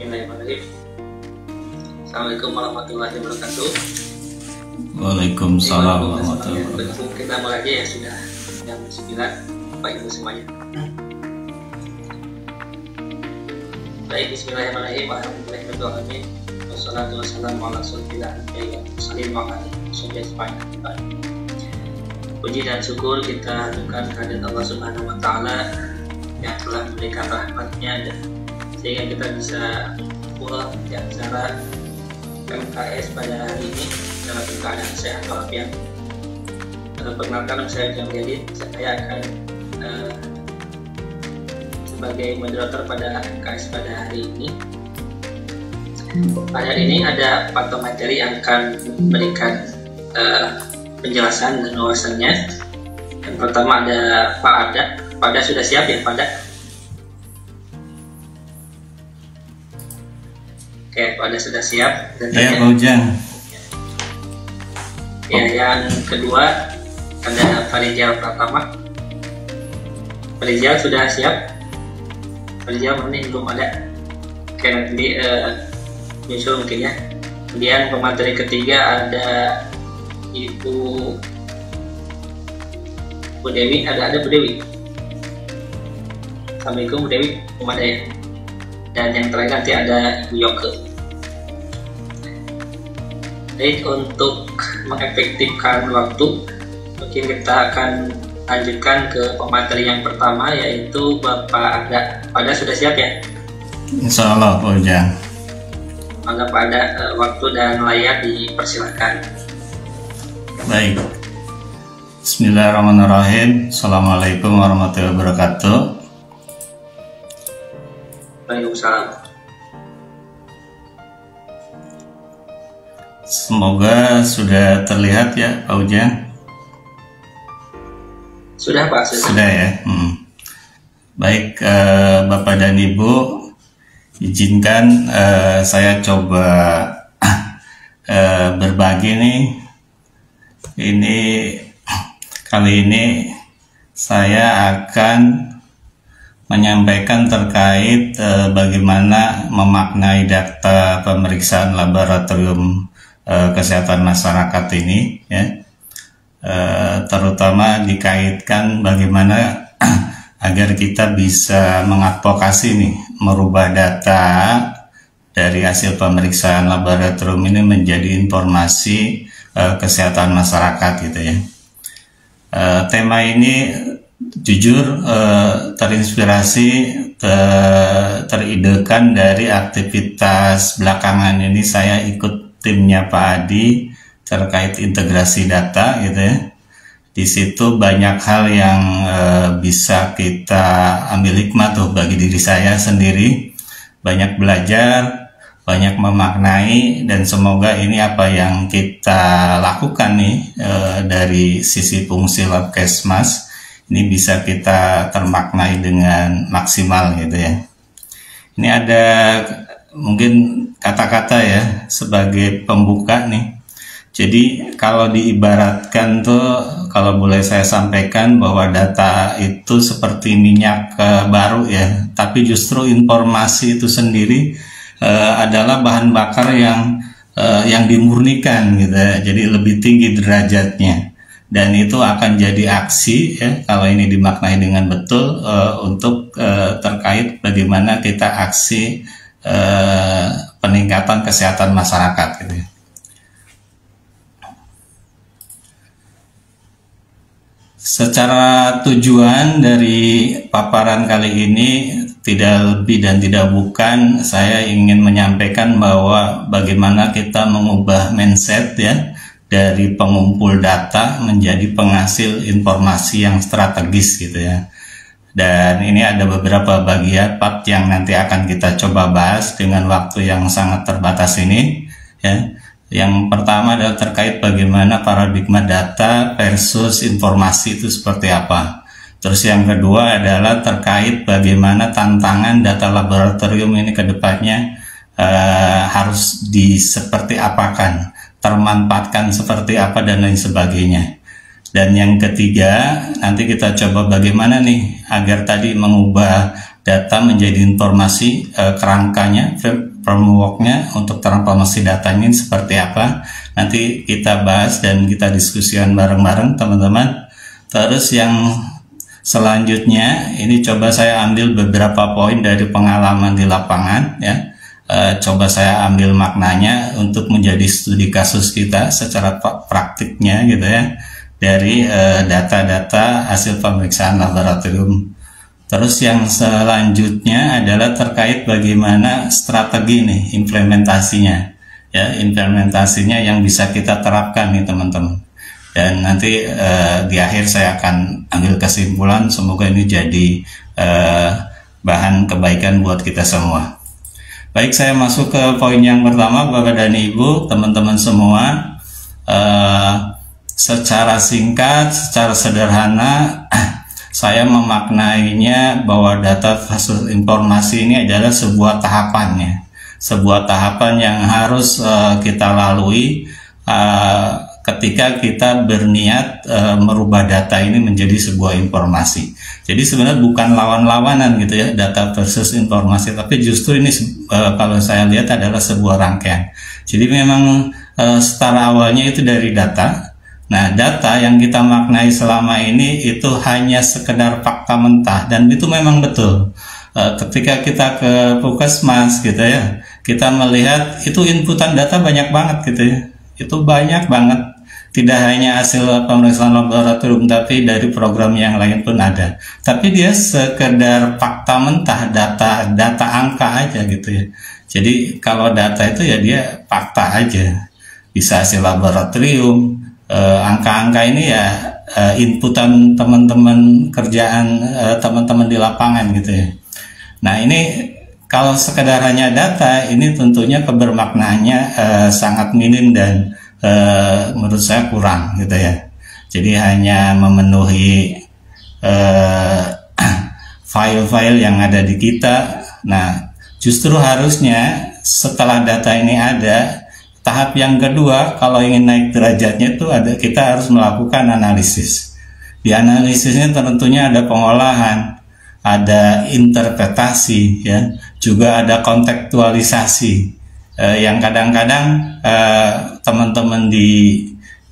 Bismillahirrahmanirrahim. Assalamualaikum warahmatullahi wabarakatuh. Waalaikumsalam warahmatullahi wabarakatuh. Kita mulai aja ya, sudah jam 9, Bapak Ibu semuanya. Baik, Bismillahirrahmanirrahim. Alhamdulillahirrahmanirrahim. Wassalatu wassalamu ala rasulillah wa ala puji dan syukur kita aturkan kehadirat Allah Subhanahu wa Ta'ala yang telah memberikan rahmatnya dan sehingga kita bisa pulang di acara MKS pada hari ini dalam keadaan sehat walafiat. Perkenalkan, saya Ujang Jalil. Saya akan sebagai moderator pada MKS pada hari ini. Pada hari ini ada 4 materi yang akan memberikan penjelasan dan wawasannya. Yang pertama ada Pak Ada. Pak Ada sudah siap ya, Pak Ada? Oke, Pak Ada sudah siap. Ya, Pak Ujang. Ya, yang kedua ada Pak Rijal Pratama. Pak Rijal sudah siap? Pak Rijal ini belum ada. Oke, nanti nyusul mungkin ya. Kemudian pemateri ketiga ada Ibu Dewi. Ada Bu Dewi. Assalamualaikum Bu Dewi. Belum ada ya. Dan yang terakhir nanti ada Ibu Yoke. Baik, untuk mengefektifkan waktu, mungkin kita akan lanjutkan ke pemateri yang pertama, yaitu Bapak Ada. Pak Ada sudah siap ya? Insya Allah, Pak Ujang. Maka Pak Ada, waktu dan layar dipersilakan. Baik. Bismillahirrahmanirrahim. Assalamualaikum warahmatullahi wabarakatuh. Waalaikumsalam. Semoga sudah terlihat ya, Pak Ujang. Sudah Pak, sudah ya. Baik, Bapak dan Ibu, izinkan saya coba berbagi nih. Ini kali ini saya akan menyampaikan terkait bagaimana memaknai data pemeriksaan laboratorium kesehatan masyarakat ini ya. Terutama dikaitkan bagaimana agar kita bisa mengadvokasi nih, merubah data dari hasil pemeriksaan laboratorium ini menjadi informasi kesehatan masyarakat gitu ya. Tema ini jujur terinspirasi, teridekan dari aktivitas belakangan ini saya ikut timnya Pak Adi terkait integrasi data gitu ya. Di situ banyak hal yang bisa kita ambil hikmah tuh bagi diri saya sendiri, banyak belajar, banyak memaknai, dan semoga ini apa yang kita lakukan nih dari sisi fungsi Labkesmas ini bisa kita termaknai dengan maksimal gitu ya. Ini ada mungkin kata-kata ya sebagai pembuka nih. Jadi kalau diibaratkan tuh, kalau boleh saya sampaikan bahwa data itu seperti minyak baru ya, tapi justru informasi itu sendiri adalah bahan bakar yang dimurnikan gitu ya. Jadi lebih tinggi derajatnya, dan itu akan jadi aksi ya kalau ini dimaknai dengan betul untuk terkait bagaimana kita aksi peningkatan kesehatan masyarakat gitu ya. Secara tujuan dari paparan kali ini tidak lebih dan tidak bukan saya ingin menyampaikan bahwa bagaimana kita mengubah mindset ya dari pengumpul data menjadi penghasil informasi yang strategis gitu ya. Dan ini ada beberapa bagian part yang nanti akan kita coba bahas dengan waktu yang sangat terbatas ini ya. Yang pertama adalah terkait bagaimana paradigma data versus informasi itu seperti apa. Terus yang kedua adalah terkait bagaimana tantangan data laboratorium ini ke depannya harus seperti apakan, termanfaatkan seperti apa dan lain sebagainya. Dan yang ketiga, nanti kita coba bagaimana nih agar tadi mengubah data menjadi informasi, kerangkanya, frameworknya untuk transformasi datanya ini seperti apa. Nanti kita bahas dan kita diskusikan bareng-bareng teman-teman. Terus yang selanjutnya ini coba saya ambil beberapa poin dari pengalaman di lapangan ya. Coba saya ambil maknanya untuk menjadi studi kasus kita secara praktiknya gitu ya, dari data-data hasil pemeriksaan laboratorium. Terus yang selanjutnya adalah terkait bagaimana strategi nih implementasinya ya, implementasinya yang bisa kita terapkan nih teman-teman. Dan nanti di akhir saya akan ambil kesimpulan, semoga ini jadi bahan kebaikan buat kita semua. Baik, saya masuk ke poin yang pertama, Bapak dan Ibu, teman-teman semua. Secara singkat, secara sederhana, saya memaknainya bahwa data versus informasi ini adalah sebuah tahapannya, sebuah tahapan yang harus kita lalui ketika kita berniat merubah data ini menjadi sebuah informasi. Jadi sebenarnya bukan lawan-lawanan gitu ya, data versus informasi, tapi justru ini kalau saya lihat adalah sebuah rangkaian. Jadi memang start awalnya itu dari data. Nah, data yang kita maknai selama ini itu hanya sekedar fakta mentah, dan itu memang betul. Ketika kita ke Puskesmas gitu ya, kita melihat itu inputan data banyak banget gitu ya. Itu banyak banget. Tidak hanya hasil pemeriksaan laboratorium, tapi dari program yang lain pun ada. Tapi dia sekedar fakta mentah, data angka aja gitu ya. Jadi kalau data itu ya dia fakta aja. Bisa hasil laboratorium, angka-angka ini ya inputan teman-teman kerjaan teman-teman di lapangan gitu ya. Nah, ini kalau sekedar hanya data, ini tentunya kebermaknaannya sangat minim dan menurut saya kurang gitu ya. Jadi hanya memenuhi file-file yang ada di kita. Nah, justru harusnya setelah data ini ada, tahap yang kedua, kalau ingin naik derajatnya itu kita harus melakukan analisis. Di analisisnya tentunya ada pengolahan, ada interpretasi, ya, juga ada kontekstualisasi. Yang kadang-kadang teman-teman di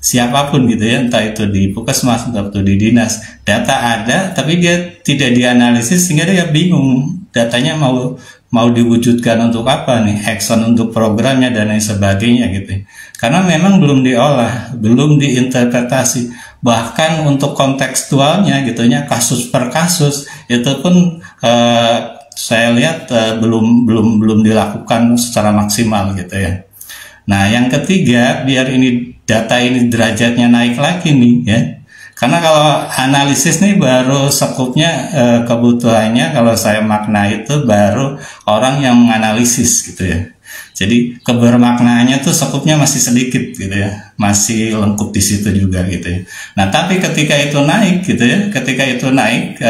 siapapun gitu ya, entah itu di Puskesmas, entah itu di dinas, data ada, tapi dia tidak dianalisis sehingga dia bingung datanya mau diwujudkan untuk apa nih, action untuk programnya dan lain sebagainya gitu. Karena memang belum diolah, belum diinterpretasi, bahkan untuk kontekstualnya gitunya, kasus per kasus itu pun saya lihat belum dilakukan secara maksimal gitu ya. Nah, yang ketiga, biar ini data ini derajatnya naik lagi nih ya. Karena kalau analisis nih baru skupnya kebutuhannya, kalau saya makna itu baru orang yang menganalisis gitu ya. Jadi kebermaknaannya tuh skupnya masih sedikit gitu ya, masih lengkap di situ juga gitu ya. Nah, tapi ketika itu naik gitu ya, ketika itu naik,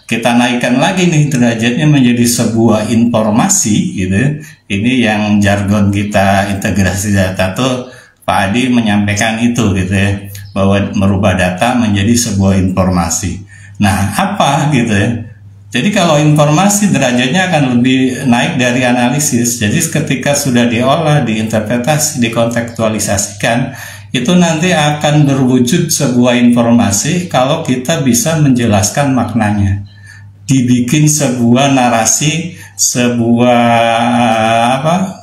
kita naikkan lagi nih derajatnya menjadi sebuah informasi gitu ya. Ini yang jargon kita integrasi data tuh Pak Adi menyampaikan itu gitu ya, bahwa merubah data menjadi sebuah informasi. Nah, apa gitu ya? Jadi kalau informasi derajatnya akan lebih naik dari analisis. Jadi ketika sudah diolah, diinterpretasi, dikontekstualisasikan, itu nanti akan berwujud sebuah informasi kalau kita bisa menjelaskan maknanya. Dibikin sebuah narasi, sebuah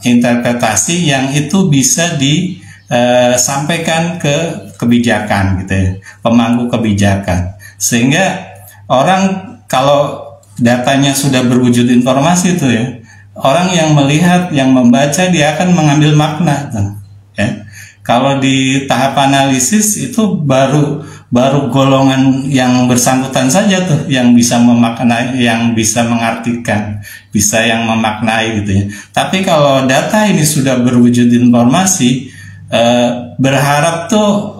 interpretasi yang itu bisa disampaikan ke kebijakan gitu ya, pemangku kebijakan. Sehingga orang kalau datanya sudah berwujud informasi itu ya, orang yang melihat, yang membaca, dia akan mengambil makna tuh, ya. Kalau di tahap analisis itu baru golongan yang bersangkutan saja tuh yang bisa memaknai, yang bisa mengartikan, bisa yang memaknai gitu ya. Tapi kalau data ini sudah berwujud informasi, berharap tuh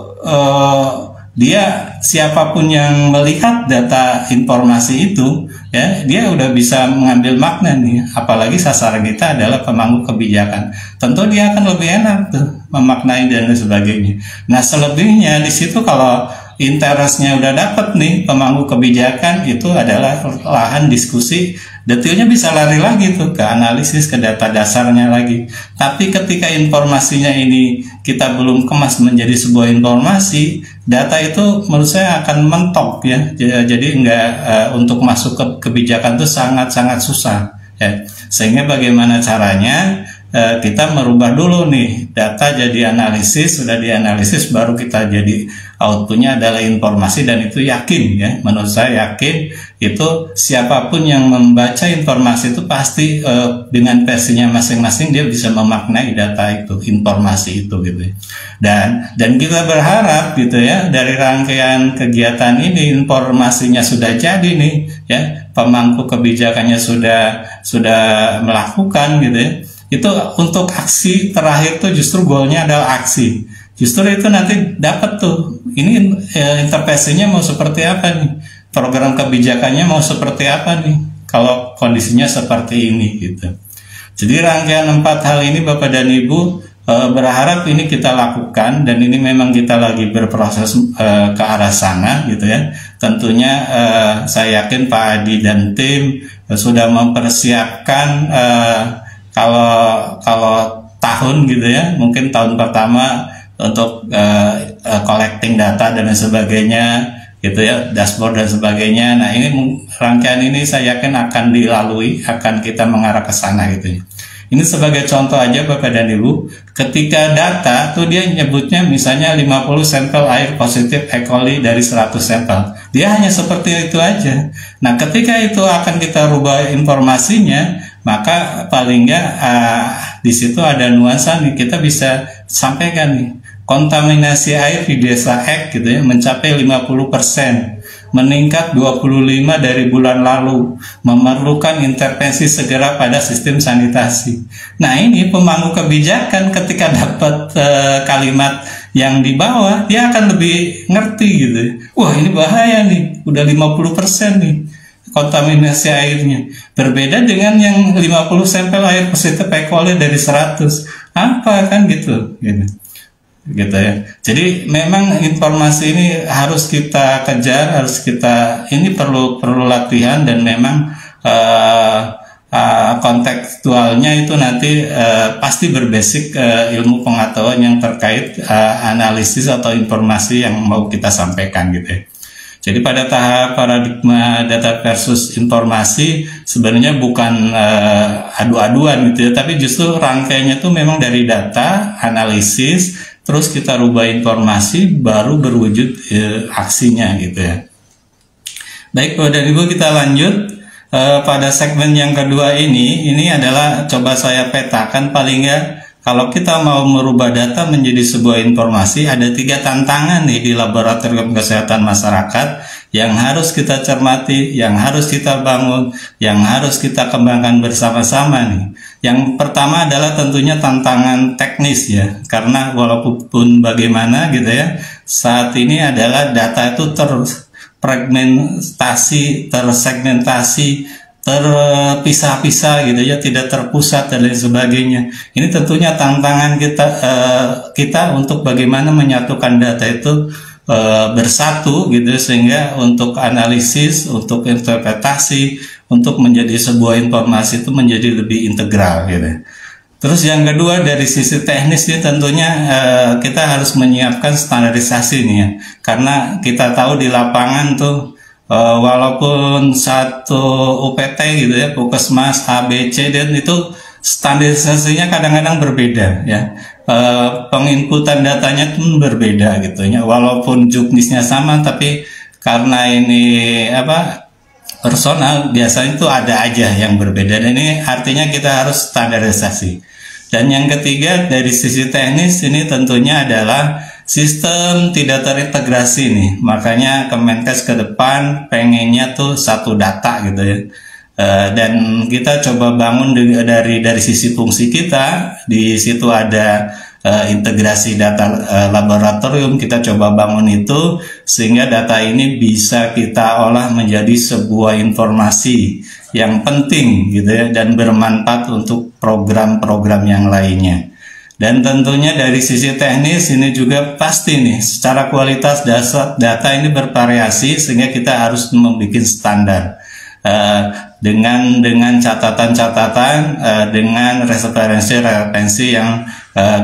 dia siapapun yang melihat data informasi itu ya, dia udah bisa mengambil makna nih. Apalagi sasaran kita adalah pemangku kebijakan, tentu dia akan lebih enak tuh memaknai dan sebagainya. Nah, selebihnya di situ kalau interestnya udah dapet nih pemangku kebijakan, itu adalah lahan diskusi Detailnya bisa lari lagi tuh ke analisis, ke data dasarnya lagi. Tapi ketika informasinya ini kita belum kemas menjadi sebuah informasi, data itu menurut saya akan mentok ya. Jadi enggak, untuk masuk ke kebijakan itu sangat-sangat susah ya. Sehingga bagaimana caranya kita merubah dulu nih data jadi analisis, sudah dianalisis baru kita jadi outputnya adalah informasi, dan itu yakin ya, menurut saya yakin itu siapapun yang membaca informasi itu pasti dengan versinya masing-masing dia bisa memaknai data itu, informasi itu gitu ya. Dan kita berharap gitu ya, dari rangkaian kegiatan ini informasinya sudah jadi nih ya, pemangku kebijakannya sudah melakukan gitu ya. Itu untuk aksi terakhir tuh justru goalnya adalah aksi. Justru itu nanti dapat tuh, ini intervensinya mau seperti apa nih, program kebijakannya mau seperti apa nih kalau kondisinya seperti ini gitu. Jadi rangkaian 4 hal ini Bapak dan Ibu berharap ini kita lakukan, dan ini memang kita lagi berproses ke arah sana gitu ya. Tentunya saya yakin Pak Adi dan tim sudah mempersiapkan kalau tahun gitu ya, mungkin tahun pertama untuk collecting data dan sebagainya gitu ya, dashboard dan sebagainya. Nah ini rangkaian ini saya yakin akan dilalui, akan kita mengarah ke sana gitu ya. Ini sebagai contoh aja Bapak dan Ibu, ketika data tuh dia nyebutnya misalnya 50 sampel air positif E. coli dari 100 sampel. Dia hanya seperti itu aja. Nah, ketika itu akan kita rubah informasinya, maka paling nggak di situ ada nuansa nih, kita bisa sampaikan nih, kontaminasi air di desa X gitu ya mencapai 50%. Meningkat 25 dari bulan lalu, memerlukan intervensi segera pada sistem sanitasi. Nah ini pemangku kebijakan ketika dapat kalimat yang di bawah, dia akan lebih ngerti gitu. Wah ini bahaya nih, udah 50% nih kontaminasi airnya. Berbeda dengan yang 50 sampel air positif E. coli dari 100. Apa kan gitu gitu ya. Jadi memang informasi ini harus kita kejar, ini perlu latihan, dan memang kontekstualnya itu nanti pasti berbasic ilmu pengetahuan yang terkait analisis atau informasi yang mau kita sampaikan gitu ya. Jadi pada tahap paradigma data versus informasi sebenarnya bukan adu-aduan gitu ya, tapi justru rangkaiannya tuh memang dari data, analisis, terus kita rubah informasi, baru berwujud aksinya gitu ya. Baik Bapak dan Ibu, kita lanjut pada segmen yang kedua ini adalah coba saya petakan paling nggak kalau kita mau merubah data menjadi sebuah informasi, ada 3 tantangan nih di laboratorium kesehatan masyarakat yang harus kita cermati, yang harus kita bangun, yang harus kita kembangkan bersama-sama nih. Yang pertama adalah tentunya tantangan teknis ya, karena walaupun bagaimana gitu ya, saat ini adalah data itu terfragmentasi, tersegmentasi, terpisah-pisah gitu ya, tidak terpusat dan lain sebagainya. Ini tentunya tantangan kita untuk bagaimana menyatukan data itu bersatu gitu, sehingga untuk analisis, untuk interpretasi, untuk menjadi sebuah informasi itu menjadi lebih integral gitu. Terus yang kedua dari sisi teknis ini tentunya kita harus menyiapkan standarisasi nih ya, karena kita tahu di lapangan tuh walaupun satu UPT gitu ya, Puskesmas A, B, C, dan itu standarisasinya kadang-kadang berbeda ya. Penginputan datanya pun berbeda gitu ya, walaupun juknisnya sama, tapi karena ini personal biasanya itu ada aja yang berbeda, dan ini artinya kita harus standarisasi. Dan yang ketiga dari sisi teknis ini tentunya adalah sistem tidak terintegrasi nih, makanya Kemenkes ke depan pengennya tuh satu data gitu ya. Dan kita coba bangun dari sisi fungsi kita, di situ ada integrasi data laboratorium, kita coba bangun itu sehingga data ini bisa kita olah menjadi sebuah informasi yang penting gitu ya, dan bermanfaat untuk program-program yang lainnya. Dan tentunya dari sisi teknis ini juga pasti nih, secara kualitas data ini bervariasi, sehingga kita harus membuat standar. dengan catatan-catatan, dengan referensi yang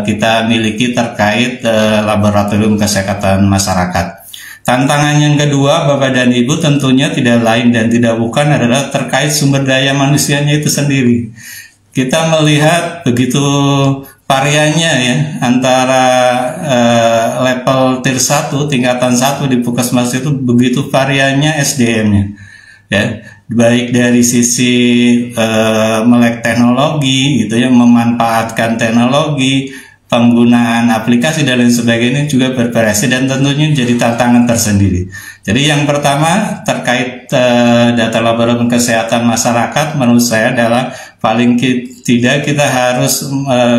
kita miliki terkait laboratorium kesehatan masyarakat. Tantangan yang kedua, Bapak dan Ibu, tentunya tidak lain dan tidak bukan adalah terkait sumber daya manusianya itu sendiri. Kita melihat begitu variannya ya antara level tier 1, tingkatan 1 di Puskesmas itu begitu variannya SDM-nya. Ya, baik dari sisi melek teknologi gitu ya, memanfaatkan teknologi, penggunaan aplikasi dan lain sebagainya juga bervariasi dan tentunya jadi tantangan tersendiri. Jadi yang pertama terkait data laboratorium kesehatan masyarakat, menurut saya adalah paling tidak kita harus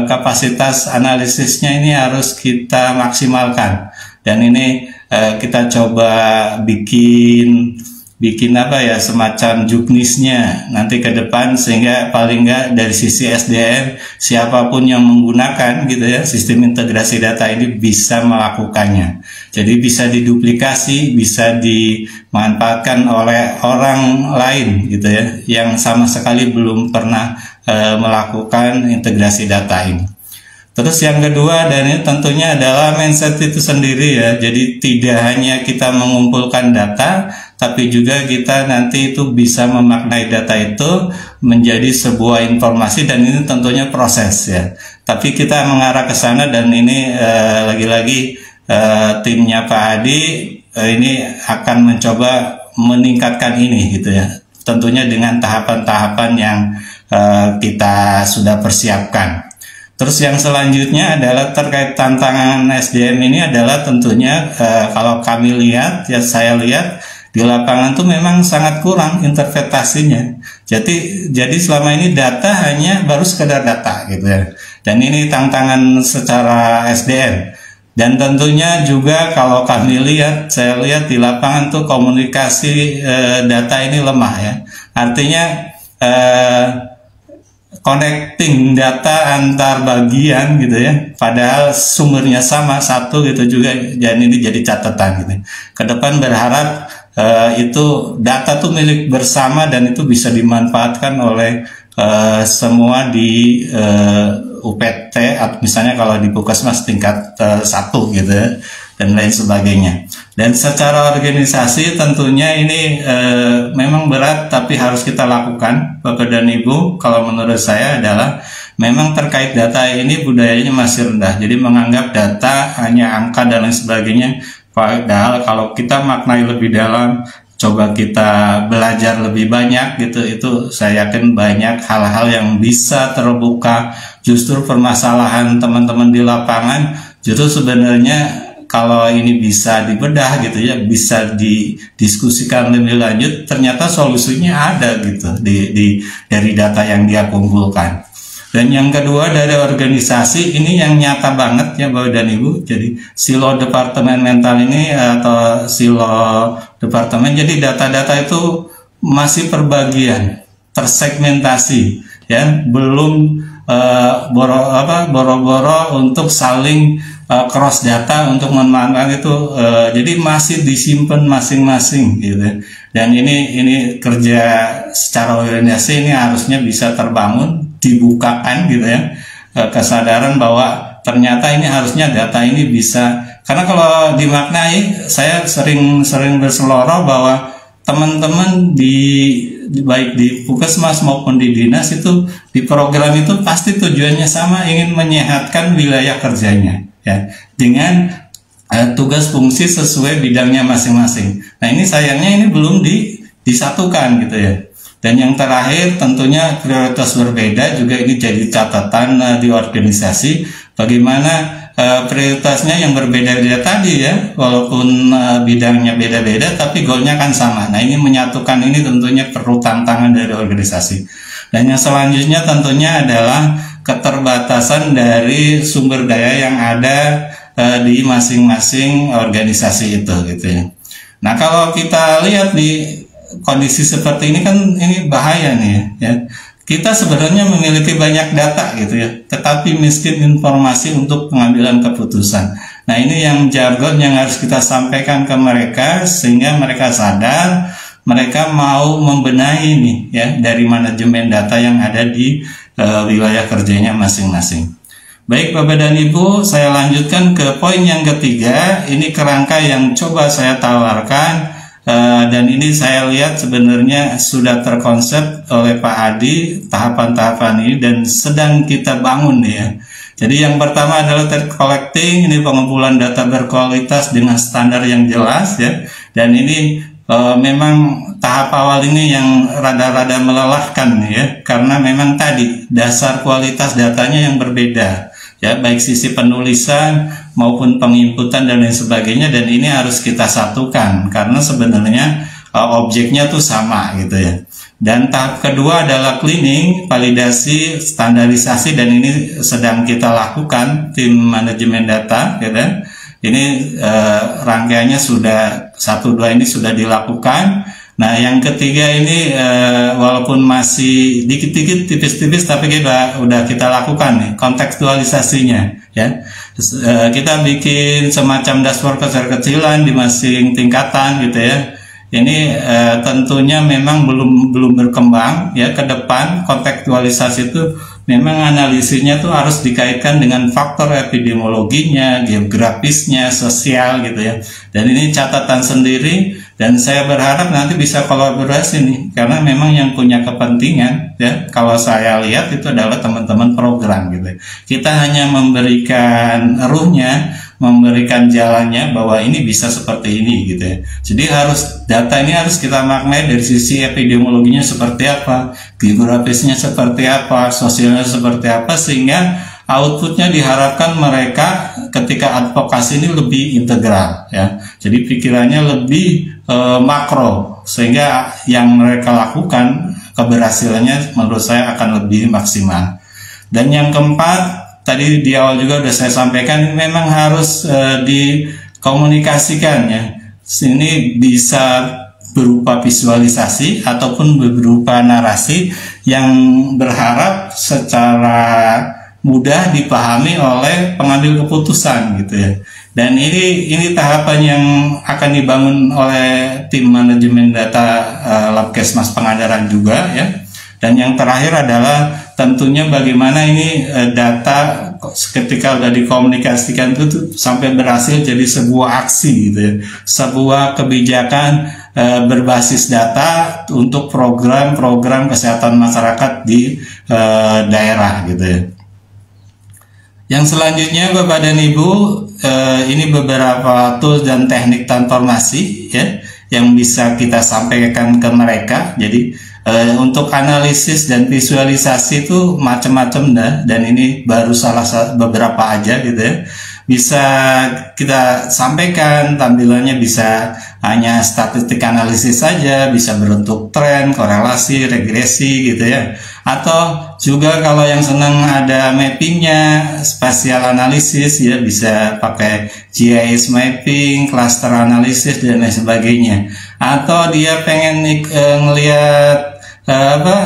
kapasitas analisisnya ini harus kita maksimalkan, dan ini kita coba bikin apa ya, semacam juknisnya nanti ke depan, sehingga paling nggak dari sisi SDM siapapun yang menggunakan gitu ya sistem integrasi data ini bisa melakukannya. Jadi bisa diduplikasi, bisa dimanfaatkan oleh orang lain gitu ya yang sama sekali belum pernah melakukan integrasi data ini. Terus yang kedua, dan ini tentunya adalah mindset itu sendiri ya. Jadi tidak hanya kita mengumpulkan data, tapi juga kita nanti itu bisa memaknai data itu menjadi sebuah informasi, dan ini tentunya proses ya. Tapi kita mengarah ke sana, dan ini lagi-lagi timnya Pak Hadi ini akan mencoba meningkatkan ini gitu ya. Tentunya dengan tahapan-tahapan yang kita sudah persiapkan. Terus yang selanjutnya adalah terkait tantangan SDM ini adalah tentunya kalau kami lihat ya, saya lihat di lapangan tuh memang sangat kurang interpretasinya. Jadi selama ini data hanya baru sekedar data gitu ya. Dan ini tantangan secara SDM. Dan tentunya juga kalau kami lihat, saya lihat di lapangan tuh komunikasi data ini lemah ya. Artinya connecting data antar bagian gitu ya, padahal sumbernya sama satu gitu juga, dan ini jadi catatan gitu. Ke depan berharap itu data tuh milik bersama dan itu bisa dimanfaatkan oleh semua di UPT, atau misalnya kalau di Puskesmas tingkat 1 gitu ya, dan lain sebagainya. Dan secara organisasi tentunya ini memang berat, tapi harus kita lakukan Bapak dan Ibu. Kalau menurut saya adalah memang terkait data ini budayanya masih rendah, jadi menganggap data hanya angka dan lain sebagainya. Padahal kalau kita maknai lebih dalam, coba kita belajar lebih banyak gitu, itu saya yakin banyak hal-hal yang bisa terbuka. Justru permasalahan teman-teman di lapangan justru sebenarnya kalau ini bisa dibedah gitu ya, bisa didiskusikan lebih lanjut, ternyata solusinya ada gitu dari data yang dia kumpulkan. Dan yang kedua dari organisasi ini yang nyata banget ya Bapak dan Ibu. Jadi silo departemen mental ini atau silo departemen, jadi data-data itu masih perbagian, tersegmentasi ya, belum boro-boro untuk saling cross data untuk memanfaatkan itu, jadi masih disimpan masing-masing gitu. Dan ini kerja secara organisasi ini harusnya bisa terbangun, dibukakan gitu ya, kesadaran bahwa ternyata ini harusnya data ini bisa, karena kalau dimaknai, saya sering berseloroh bahwa teman-teman baik di Puskesmas maupun di dinas itu di program itu pasti tujuannya sama, ingin menyehatkan wilayah kerjanya ya, dengan tugas fungsi sesuai bidangnya masing-masing. Nah ini sayangnya ini belum disatukan gitu ya. Dan yang terakhir tentunya prioritas berbeda juga ini jadi catatan di organisasi, bagaimana prioritasnya yang berbeda-beda tadi ya, walaupun bidangnya beda-beda tapi goalnya kan sama. Nah ini menyatukan ini tentunya perlu tantangan dari organisasi. Dan yang selanjutnya tentunya adalah keterbatasan dari sumber daya yang ada di masing-masing organisasi itu gitu ya. Nah kalau kita lihat di kondisi seperti ini kan ini bahaya nih ya. Kita sebenarnya memiliki banyak data gitu ya, tetapi miskin informasi untuk pengambilan keputusan. Nah ini yang jargon yang harus kita sampaikan ke mereka sehingga mereka sadar mereka mau membenahi nih ya dari manajemen data yang ada di wilayah kerjanya masing-masing. Baik Bapak dan Ibu, saya lanjutkan ke poin yang ketiga. Ini kerangka yang coba saya tawarkan, dan ini saya lihat sebenarnya sudah terkonsep oleh Pak Adi tahapan-tahapan ini dan sedang kita bangun ya. Jadi yang pertama adalah data collecting, ini pengumpulan data berkualitas dengan standar yang jelas ya. Dan ini memang tahap awal ini yang rada-rada melelahkan ya, karena memang tadi dasar kualitas datanya yang berbeda ya, baik sisi penulisan maupun penginputan dan lain sebagainya, dan ini harus kita satukan karena sebenarnya objeknya tuh sama gitu ya. Dan tahap kedua adalah cleaning, validasi, standarisasi, dan ini sedang kita lakukan tim manajemen data gitu. Ini rangkaiannya sudah 1-2 ini sudah dilakukan. Nah yang ketiga ini walaupun masih dikit-dikit tipis-tipis tapi udah kita lakukan nih kontekstualisasinya ya. Kita bikin semacam dashboard kecil-kecilan di masing tingkatan gitu ya. Ini tentunya memang belum berkembang ya ke depan. Kontekstualisasi itu memang analisisnya tuh harus dikaitkan dengan faktor epidemiologinya, geografisnya, sosial gitu ya. Dan ini catatan sendiri, dan saya berharap nanti bisa kolaborasi nih, karena memang yang punya kepentingan ya, kalau saya lihat itu adalah teman-teman program gitu. Kita hanya memberikan ruhnya, memberikan jalannya bahwa ini bisa seperti ini gitu ya. Jadi data ini harus kita maknai dari sisi epidemiologinya seperti apa, geografisnya seperti apa, sosialnya seperti apa, sehingga outputnya diharapkan mereka ketika advokasi ini lebih integral ya. Jadi pikirannya lebih makro, sehingga yang mereka lakukan keberhasilannya menurut saya akan lebih maksimal. Dan yang keempat, tadi di awal juga sudah saya sampaikan, memang harus dikomunikasikan ya. Sini bisa berupa visualisasi ataupun berupa narasi yang berharap secara mudah dipahami oleh pengambil keputusan gitu ya. Dan ini tahapan yang akan dibangun oleh tim manajemen data Labkesmas Pangandaran juga ya. Dan yang terakhir adalah tentunya bagaimana ini data ketika sudah dikomunikasikan itu sampai berhasil jadi sebuah aksi gitu ya, sebuah kebijakan berbasis data untuk program-program kesehatan masyarakat di daerah gitu ya. Yang selanjutnya Bapak dan Ibu, ini beberapa tools dan teknik transformasi ya yang bisa kita sampaikan ke mereka. Jadi untuk analisis dan visualisasi itu macam-macam dan ini baru beberapa aja gitu ya. Bisa kita sampaikan, tampilannya bisa hanya statistik analisis saja, bisa berbentuk tren, korelasi, regresi gitu ya. Atau juga kalau yang senang ada mappingnya, spatial analisis ya, bisa pakai GIS mapping, cluster analisis dan lain sebagainya. Atau dia pengen ngelihat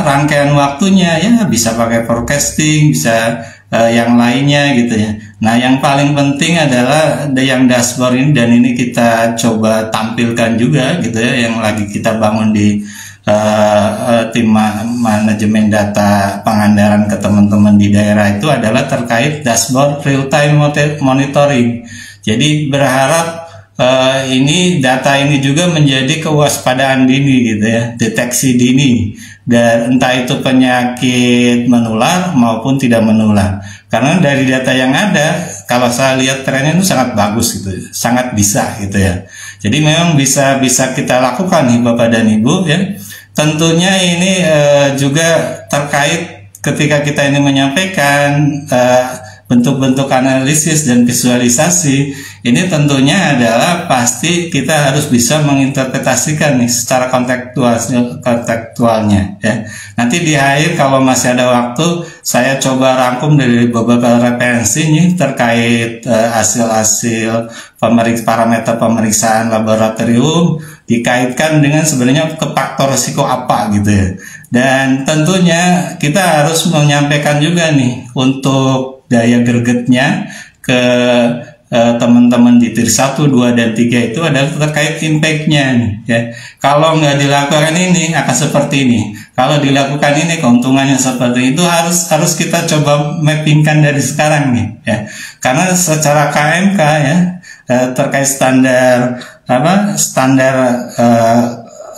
rangkaian waktunya ya, bisa pakai forecasting, bisa yang lainnya gitu ya. Nah yang paling penting adalah yang dashboard ini, dan ini kita coba tampilkan juga gitu ya, yang lagi kita bangun di tim manajemen data Pangandaran ke teman-teman di daerah, itu adalah terkait dashboard real time monitoring. Jadi berharap ini data ini juga menjadi kewaspadaan dini gitu ya, deteksi dini, dan entah itu penyakit menular maupun tidak menular. Karena dari data yang ada, kalau saya lihat trennya itu sangat bagus gitu, sangat bisa gitu ya. Jadi memang bisa kita lakukan nih Bapak dan Ibu ya. Tentunya ini juga terkait ketika kita ini menyampaikan bentuk-bentuk analisis dan visualisasi, ini tentunya adalah pasti kita harus bisa menginterpretasikan nih secara kontekstualnya ya. Nanti di akhir kalau masih ada waktu, saya coba rangkum dari beberapa referensi nih terkait hasil-hasil parameter pemeriksaan laboratorium, dikaitkan dengan sebenarnya ke faktor risiko apa gitu ya. Dan tentunya kita harus menyampaikan juga nih untuk daya gregetnya ke teman-teman di tier 1, 2, dan 3 itu adalah terkait impact-nya nih, ya. Kalau nggak dilakukan ini akan seperti ini. Kalau dilakukan ini keuntungannya seperti itu, harus kita coba mappingkan dari sekarang nih, ya. Karena secara KMK ya, terkait standar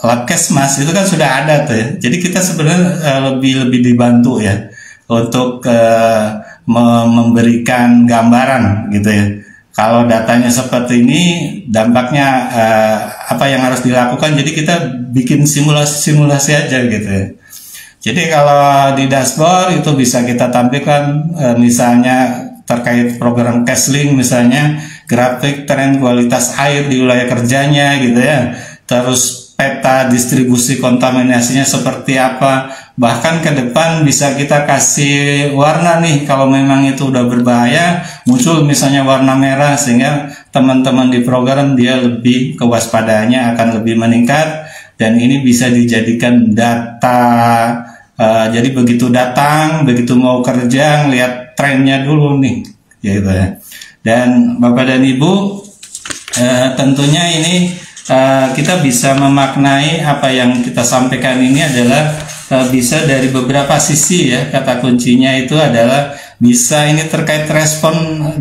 Labkesmas itu kan sudah ada tuh, ya. Jadi kita sebenarnya lebih dibantu ya untuk memberikan gambaran gitu ya. Kalau datanya seperti ini, dampaknya apa yang harus dilakukan. Jadi kita bikin simulasi aja gitu ya. Jadi kalau di dashboard itu bisa kita tampilkan misalnya terkait program CashLink, misalnya grafik tren kualitas air di wilayah kerjanya gitu ya. Terus peta distribusi kontaminasinya seperti apa. Bahkan ke depan bisa kita kasih warna nih, kalau memang itu udah berbahaya muncul misalnya warna merah, sehingga teman-teman di program dia lebih kewaspadaannya akan lebih meningkat, dan ini bisa dijadikan data. Jadi begitu datang, begitu mau kerja, ngelihat trennya dulu nih gitu ya. Dan Bapak dan Ibu, tentunya ini kita bisa memaknai apa yang kita sampaikan ini adalah bisa dari beberapa sisi ya. Kata kuncinya itu adalah bisa ini terkait respon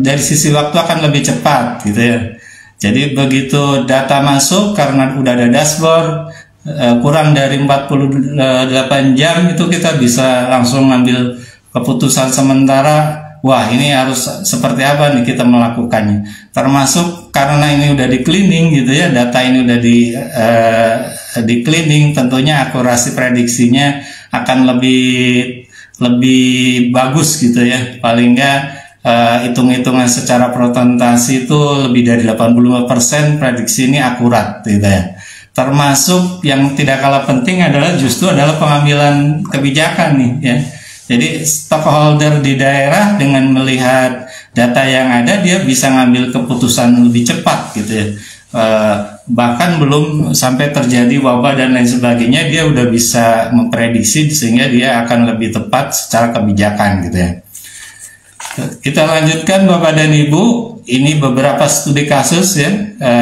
dari sisi waktu akan lebih cepat gitu ya. Jadi begitu data masuk, karena udah ada dashboard, kurang dari 48 jam itu kita bisa langsung ngambil keputusan sementara. Wah, ini harus seperti apa nih kita melakukannya. Termasuk karena ini udah di cleaning gitu ya, data ini udah di cleaning, tentunya akurasi prediksinya akan lebih bagus gitu ya. Paling nggak hitung-hitungan secara persentase itu lebih dari 85% prediksi ini akurat gitu ya. Termasuk yang tidak kalah penting adalah justru adalah pengambilan kebijakan nih ya. Jadi stakeholder di daerah dengan melihat data yang ada, dia bisa ngambil keputusan lebih cepat gitu ya. Bahkan belum sampai terjadi wabah dan lain sebagainya, dia udah bisa memprediksi sehingga dia akan lebih tepat secara kebijakan gitu ya. Kita lanjutkan Bapak dan Ibu, ini beberapa studi kasus ya.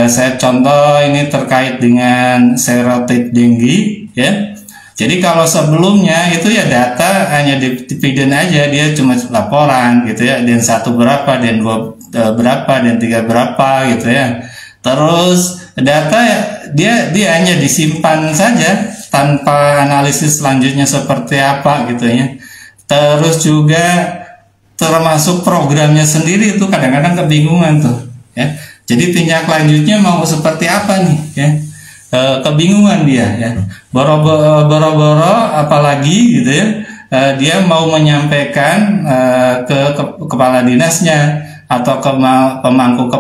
Saya contoh ini terkait dengan serotip dengue ya. Jadi kalau sebelumnya itu ya data hanya dividen aja, dia cuma laporan gitu ya, dan 1 berapa, dan 2 berapa, dan 3 berapa gitu ya. Terus data dia hanya disimpan saja tanpa analisis selanjutnya seperti apa gitu ya. Terus juga termasuk programnya sendiri itu kadang-kadang kebingungan tuh ya. Jadi tindak lanjutnya mau seperti apa nih ya. Kebingungan dia ya, boro-boro apalagi gitu ya, dia mau menyampaikan ke kepala dinasnya atau ke pemangku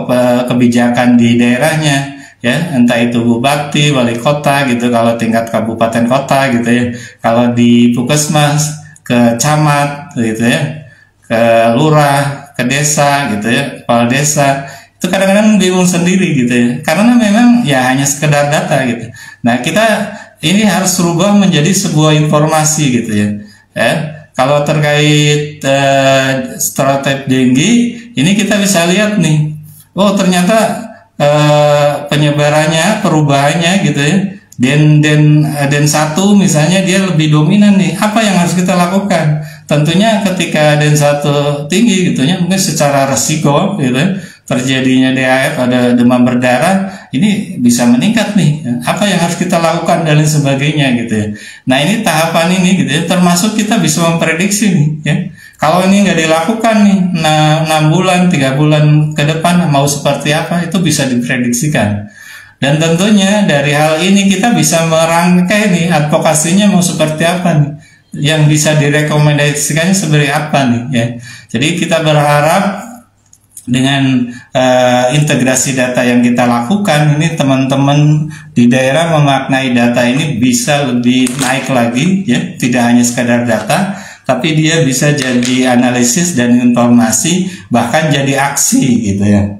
kebijakan di daerahnya ya, entah itu bupati, wali kota gitu kalau tingkat kabupaten kota gitu ya, kalau di puskesmas ke camat gitu ya, ke lurah, ke desa gitu ya, kepala desa. Itu kadang-kadang bingung sendiri gitu ya, karena memang ya hanya sekedar data gitu. Nah, kita ini harus rubah menjadi sebuah informasi gitu ya. Kalau terkait stereotip dengue, ini kita bisa lihat nih, oh ternyata penyebarannya, perubahannya gitu ya. Den 1 misalnya dia lebih dominan nih. Apa yang harus kita lakukan? Tentunya ketika Den 1 tinggi gitu ya, mungkin secara resiko gitu ya, terjadinya DAF, ada demam berdarah, ini bisa meningkat nih. Apa yang harus kita lakukan dan lain sebagainya gitu ya. Nah, ini tahapan ini gitu ya, termasuk kita bisa memprediksi nih ya. Kalau ini nggak dilakukan nih 6 bulan, 3 bulan ke depan mau seperti apa, itu bisa diprediksikan. Dan tentunya dari hal ini kita bisa merangkai nih advokasinya mau seperti apa nih, yang bisa direkomendasikan seperti apa nih ya. Jadi kita berharap dengan integrasi data yang kita lakukan ini, teman-teman di daerah memaknai data ini bisa lebih naik lagi ya, tidak hanya sekadar data, tapi dia bisa jadi analisis dan informasi, bahkan jadi aksi gitu ya.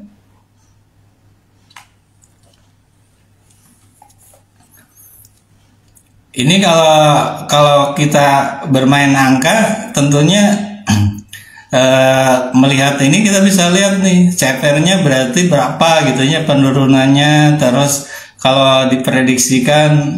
Ini kalau kita bermain angka, tentunya melihat ini kita bisa lihat nih CPR-nya berarti berapa gitu ya penurunannya, terus kalau diprediksikan,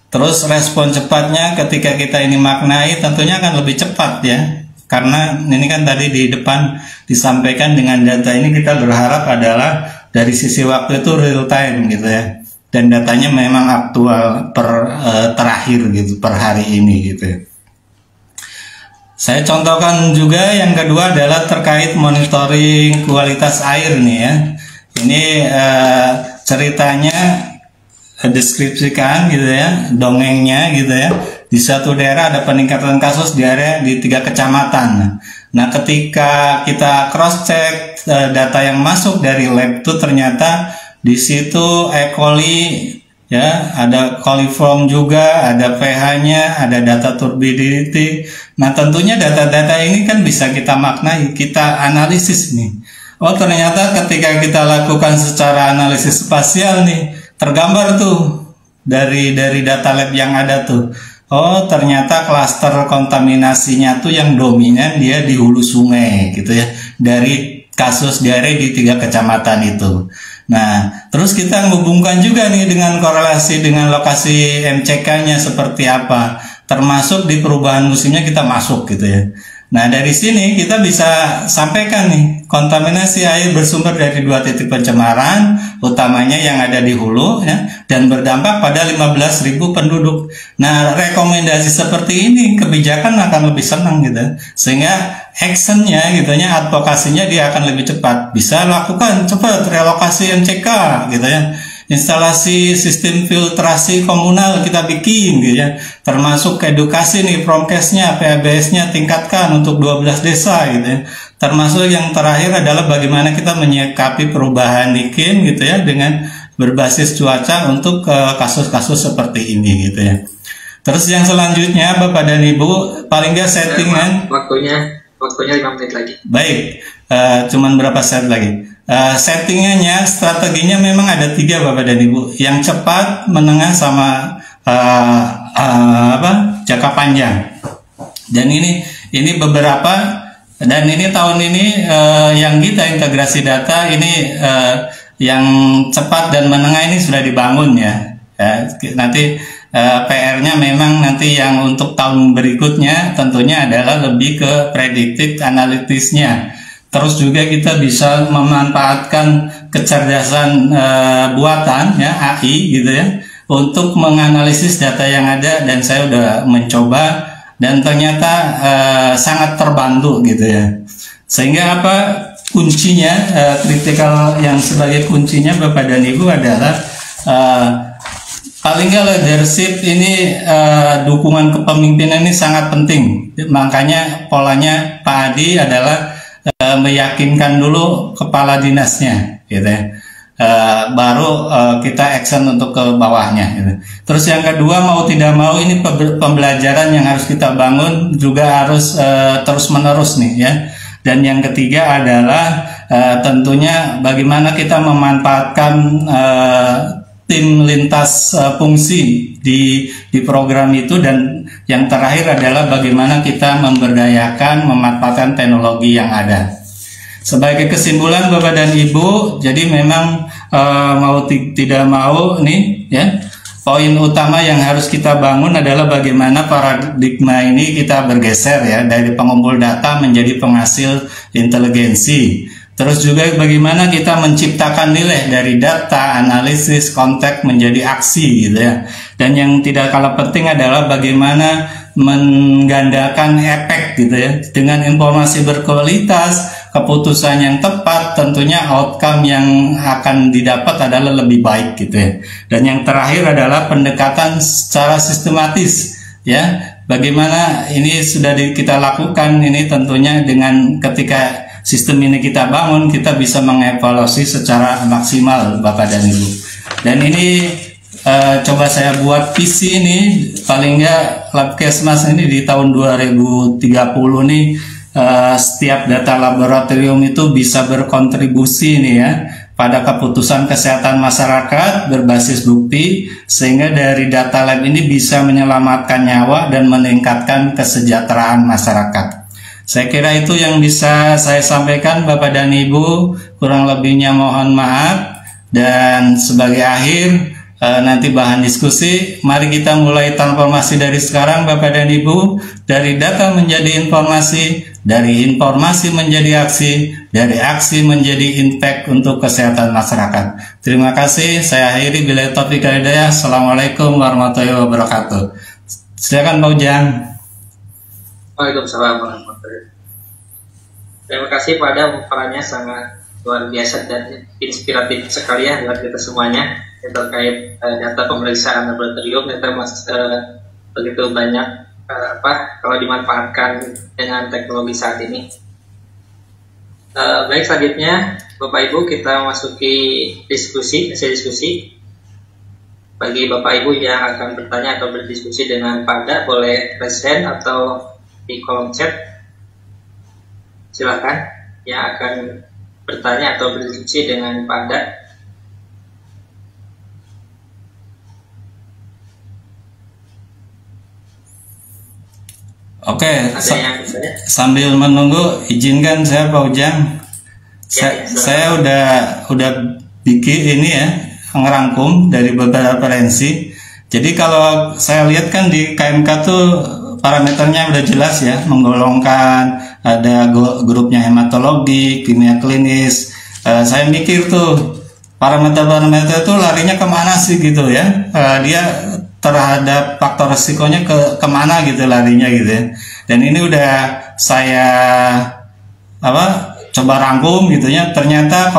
terus respon cepatnya ketika kita ini maknai tentunya akan lebih cepat ya, karena ini kan tadi di depan disampaikan dengan data ini kita berharap adalah dari sisi waktu itu real time gitu ya, dan datanya memang aktual terakhir gitu per hari ini gitu ya. Saya contohkan juga yang kedua adalah terkait monitoring kualitas air nih ya. Ini ceritanya deskripsikan gitu ya, dongengnya gitu ya. Di suatu daerah ada peningkatan kasus diare di 3 kecamatan. Nah, ketika kita cross check data yang masuk dari lab itu ternyata di situ E. coli ya, ada coliform juga, ada pH-nya, ada data turbidity. Nah, tentunya data-data ini kan bisa kita maknai, kita analisis nih. Oh, ternyata ketika kita lakukan secara analisis spasial nih, tergambar tuh dari data lab yang ada tuh. Oh, ternyata klaster kontaminasinya tuh yang dominan dia di hulu sungai gitu ya, dari kasus diare di 3 kecamatan itu. Nah, terus kita menghubungkan juga nih dengan korelasi dengan lokasi MCK-nya seperti apa, termasuk di perubahan musimnya kita masuk gitu ya. Nah, dari sini kita bisa sampaikan nih, kontaminasi air bersumber dari 2 titik pencemaran, utamanya yang ada di hulu ya, dan berdampak pada 15.000 penduduk. Nah, rekomendasi seperti ini kebijakan akan lebih senang gitu, sehingga actionnya gitu ya, advokasinya dia akan lebih cepat, bisa lakukan cepat relokasi MCK gitu ya, instalasi sistem filtrasi komunal kita bikin gitu ya, termasuk edukasi nih promkesnya, PABS-nya tingkatkan untuk 12 desa gitu ya, termasuk yang terakhir adalah bagaimana kita menyikapi perubahan iklim gitu ya dengan berbasis cuaca untuk kasus-kasus seperti ini gitu ya. Terus yang selanjutnya Bapak dan Ibu, paling nggak settingan waktunya 5 menit lagi. Baik, cuman berapa set lagi? Settingannya, strateginya memang ada 3 Bapak dan Ibu. Yang cepat, menengah, sama jangka panjang. Dan ini beberapa, dan ini tahun ini yang kita integrasi data ini yang cepat dan menengah ini sudah dibangun ya. Nanti PR-nya memang nanti yang untuk tahun berikutnya tentunya adalah lebih ke predictive analytics-nya. Terus juga kita bisa memanfaatkan kecerdasan buatan ya, AI gitu ya, untuk menganalisis data yang ada, dan saya udah mencoba dan ternyata sangat terbantu gitu ya. Sehingga apa kuncinya, kritikal yang sebagai kuncinya Bapak dan Ibu adalah paling nggak leadership ini, dukungan kepemimpinan ini sangat penting. Makanya polanya Pak Adi adalah meyakinkan dulu kepala dinasnya gitu ya, baru kita action untuk ke bawahnya gitu. Terus yang kedua, mau tidak mau ini pembelajaran yang harus kita bangun juga harus terus menerus nih ya. Dan yang ketiga adalah tentunya bagaimana kita memanfaatkan tim lintas fungsi di program itu, dan yang terakhir adalah bagaimana kita memberdayakan memanfaatkan teknologi yang ada. Sebagai kesimpulan Bapak dan Ibu, jadi memang mau tidak mau nih ya, poin utama yang harus kita bangun adalah bagaimana paradigma ini kita bergeser ya, dari pengumpul data menjadi penghasil inteligensi. Terus juga bagaimana kita menciptakan nilai dari data, analisis, konteks menjadi aksi gitu ya. Dan yang tidak kalah penting adalah bagaimana menggandakan efek gitu ya. Dengan informasi berkualitas, keputusan yang tepat, tentunya outcome yang akan didapat adalah lebih baik gitu ya. Dan yang terakhir adalah pendekatan secara sistematis ya. Bagaimana ini sudah kita lakukan ini tentunya dengan ketika sistem ini kita bangun, kita bisa mengevaluasi secara maksimal Bapak dan Ibu. Dan ini coba saya buat visi ini, paling nggak Labkesmas ini di tahun 2030 nih, setiap data laboratorium itu bisa berkontribusi nih ya pada keputusan kesehatan masyarakat berbasis bukti, sehingga dari data lab ini bisa menyelamatkan nyawa dan meningkatkan kesejahteraan masyarakat. Saya kira itu yang bisa saya sampaikan Bapak dan Ibu, kurang lebihnya mohon maaf. Dan sebagai akhir, nanti bahan diskusi, mari kita mulai transformasi dari sekarang Bapak dan Ibu, dari data menjadi informasi, dari informasi menjadi aksi, dari aksi menjadi impact untuk kesehatan masyarakat. Terima kasih, saya akhiri billahi taufiq wal hidayah. Assalamualaikum warahmatullahi wabarakatuh. Silakan Pak Ujang. Waalaikumsalam warahmatullahi wabarakatuh. Terima kasih pada pemaparannya, sangat luar biasa dan inspiratif sekali ya buat kita semuanya terkait data pemeriksaan laboratorium. Kita begitu banyak kalau dimanfaatkan dengan teknologi saat ini. Baik, selanjutnya Bapak Ibu kita masuki sesi diskusi. Bagi Bapak Ibu yang akan bertanya atau berdiskusi dengan Pada, boleh raise hand atau di kolom chat. Silakan yang akan bertanya atau berdiskusi dengan Pada. Oke, sambil menunggu, izinkan saya Pak Ujang. Saya udah bikin ini ya, ngerangkum dari beberapa referensi. Jadi kalau saya lihat kan di KMK tuh parameternya udah jelas ya, menggolongkan, ada grupnya hematologi, kimia klinis. Saya mikir tuh parameter-parameter itu larinya kemana sih gitu ya? Dia terhadap faktor resikonya kemana gitu larinya gitu ya. Dan ini udah saya coba rangkum gitu ya. Ternyata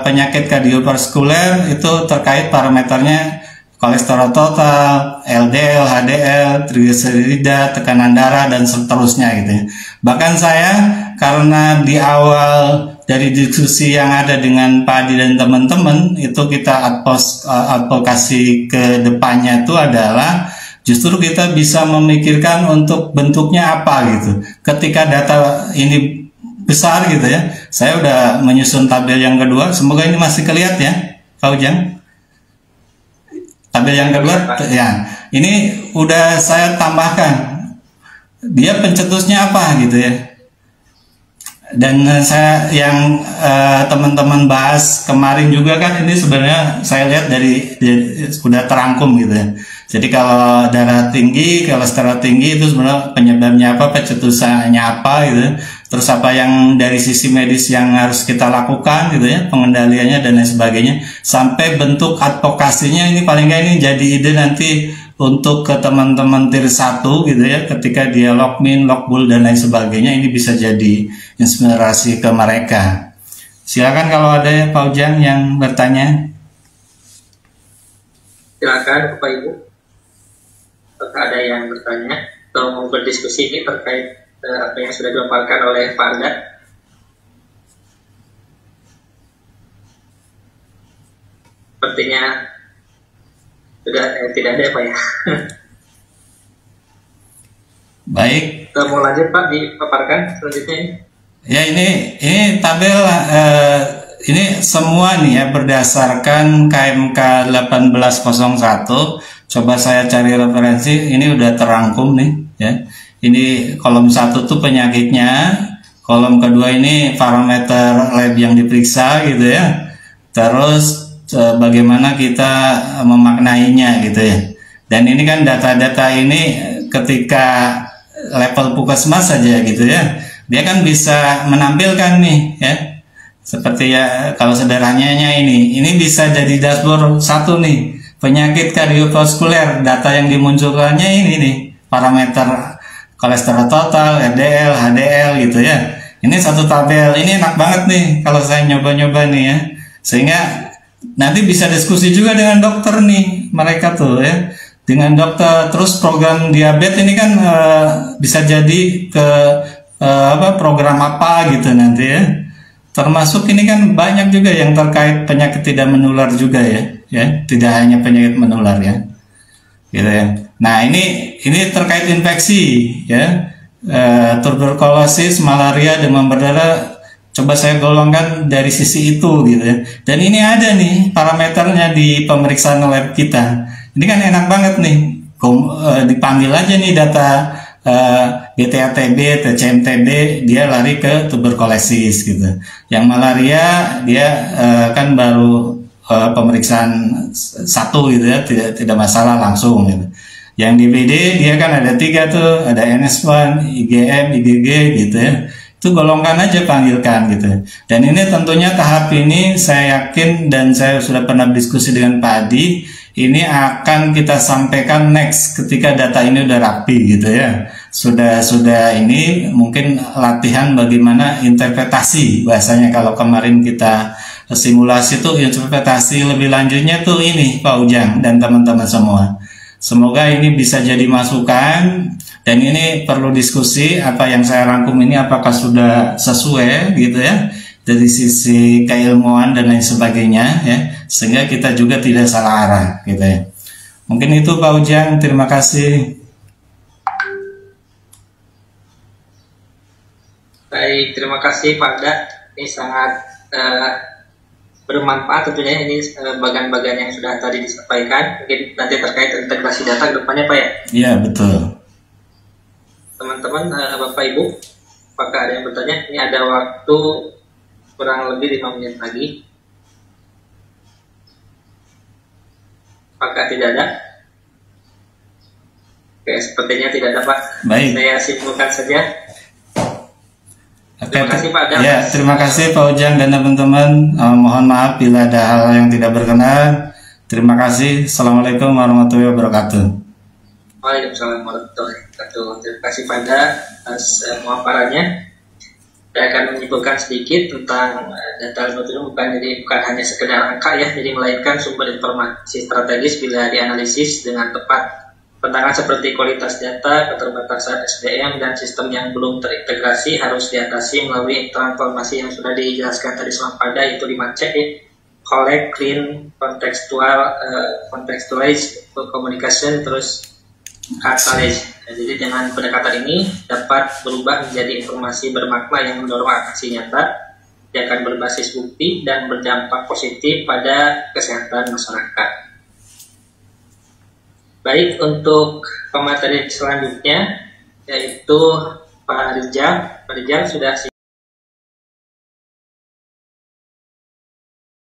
penyakit kardiovaskuler itu terkait parameternya kolesterol total, LDL, HDL, trigliserida, tekanan darah dan seterusnya gitu ya. Bahkan saya karena di awal dari diskusi yang ada dengan Pak Adi dan teman-teman itu kita advokasi ke depannya itu adalah justru kita bisa memikirkan untuk bentuknya apa gitu. Ketika data ini besar gitu ya, saya udah menyusun tabel yang kedua. Semoga ini masih kelihatan ya, Pak Ujang. Tabel yang kedua, ya ini udah saya tambahkan. Dia pencetusnya apa gitu ya. Dan saya yang teman-teman bahas kemarin juga kan ini sebenarnya saya lihat dari sudah terangkum gitu ya. Jadi kalau darah tinggi, kolesterol tinggi itu sebenarnya penyebabnya apa, pencetusannya apa gitu. Terus apa yang dari sisi medis yang harus kita lakukan gitu ya, pengendaliannya dan lain sebagainya. Sampai bentuk advokasinya ini paling nggak ini jadi ide nanti untuk ke teman-teman tier 1 gitu ya, ketika dia logmin, logbul dan lain sebagainya, ini bisa jadi inspirasi ke mereka. Silakan kalau ada ya, Pak Ujang yang bertanya. Silakan Bapak Ibu. Apakah ada yang bertanya atau mau berdiskusi ini terkait apa yang sudah dipaparkan oleh Pak Anda? Sepertinya sudah tidak ada Pak ya. Baik. Kita mau lanjut Pak, dipaparkan selanjutnya ini. Ya ini tabel ini semua nih ya berdasarkan KMK 1801. Coba saya cari referensi, ini udah terangkum nih ya. Ini kolom 1 tuh penyakitnya, kolom kedua ini parameter lab yang diperiksa gitu ya. Terus bagaimana kita memaknainya gitu ya. Dan ini kan data-data ini ketika level puskesmas saja gitu ya, dia kan bisa menampilkan nih ya, seperti ya kalau sederhananya ini bisa jadi dashboard satu nih, penyakit kardiovaskuler, data yang dimunculkannya ini nih, parameter kolesterol total, LDL, HDL gitu ya. Ini satu tabel, ini enak banget nih kalau saya nyoba-nyoba nih ya, sehingga nanti bisa diskusi juga dengan dokter nih, mereka tuh ya, dengan dokter. Terus program diabetes ini kan bisa jadi ke program apa gitu nanti ya. Termasuk ini kan banyak juga yang terkait penyakit tidak menular juga ya, tidak hanya penyakit menular ya, gitu ya. Nah ini terkait infeksi ya, tuberkulosis, malaria, demam berdarah. Coba saya golongkan dari sisi itu gitu ya. Dan ini ada nih parameternya di pemeriksaan lab kita. Ini kan enak banget nih, dipanggil aja nih data BTA-TB, TCM-TB dia lari ke tuberkulosis gitu. Yang malaria dia kan baru pemeriksaan satu gitu ya, tidak masalah langsung gitu. Yang DBD dia kan ada 3 tuh, ada NS1, IgM, IgG gitu ya. Itu golongkan aja, panggilkan gitu. Dan ini tentunya tahap ini saya yakin dan saya sudah pernah diskusi dengan Pak Adi, ini akan kita sampaikan next ketika data ini udah rapi gitu ya. Sudah ini mungkin latihan bagaimana interpretasi bahasanya. Kalau kemarin kita simulasi tuh interpretasi lebih lanjutnya tuh ini Pak Ujang dan teman-teman semua. Semoga ini bisa jadi masukan, dan ini perlu diskusi apa yang saya rangkum ini apakah sudah sesuai gitu ya dari sisi keilmuan dan lain sebagainya ya, sehingga kita juga tidak salah arah gitu ya. Mungkin itu Pak Ujang, terima kasih. Baik, terima kasih Pak Da. Ini sangat bermanfaat tentunya, ini bagian-bagian yang sudah tadi disampaikan. Mungkin nanti terkait integrasi data ke depannya Pak ya? Iya, betul. Teman-teman, Bapak Ibu, apakah ada yang bertanya? Ini ada waktu kurang lebih 5 menit lagi. Apakah tidak ada? Oke, sepertinya tidak ada Pak. Baik. Saya simpulkan saja. Terima kasih Pak Adam. Ya, terima kasih Pak Ujang dan teman-teman. Mohon maaf bila ada hal yang tidak berkenan. Terima kasih. Assalamualaikum warahmatullahi wabarakatuh. Waalaikumsalam warahmatullahi wabarakatuh. Terima kasih pada atas pemaparannya. Saya akan menyimpulkan sedikit tentang data itu bukan hanya sekedar angka ya, jadi melainkan sumber informasi strategis bila dianalisis dengan tepat. Tantangan seperti kualitas data, keterbatasan SDM, dan sistem yang belum terintegrasi harus diatasi melalui transformasi yang sudah dijelaskan tadi Pada, yaitu 5C ya. Collect, clean, contextualize, communication, terus catalyze. Jadi dengan pendekatan ini dapat berubah menjadi informasi bermakna yang mendorong aksi nyata, yang akan berbasis bukti dan berdampak positif pada kesehatan masyarakat. Baik, untuk pemateri selanjutnya yaitu Pak Rijal. Pak Rijal sudah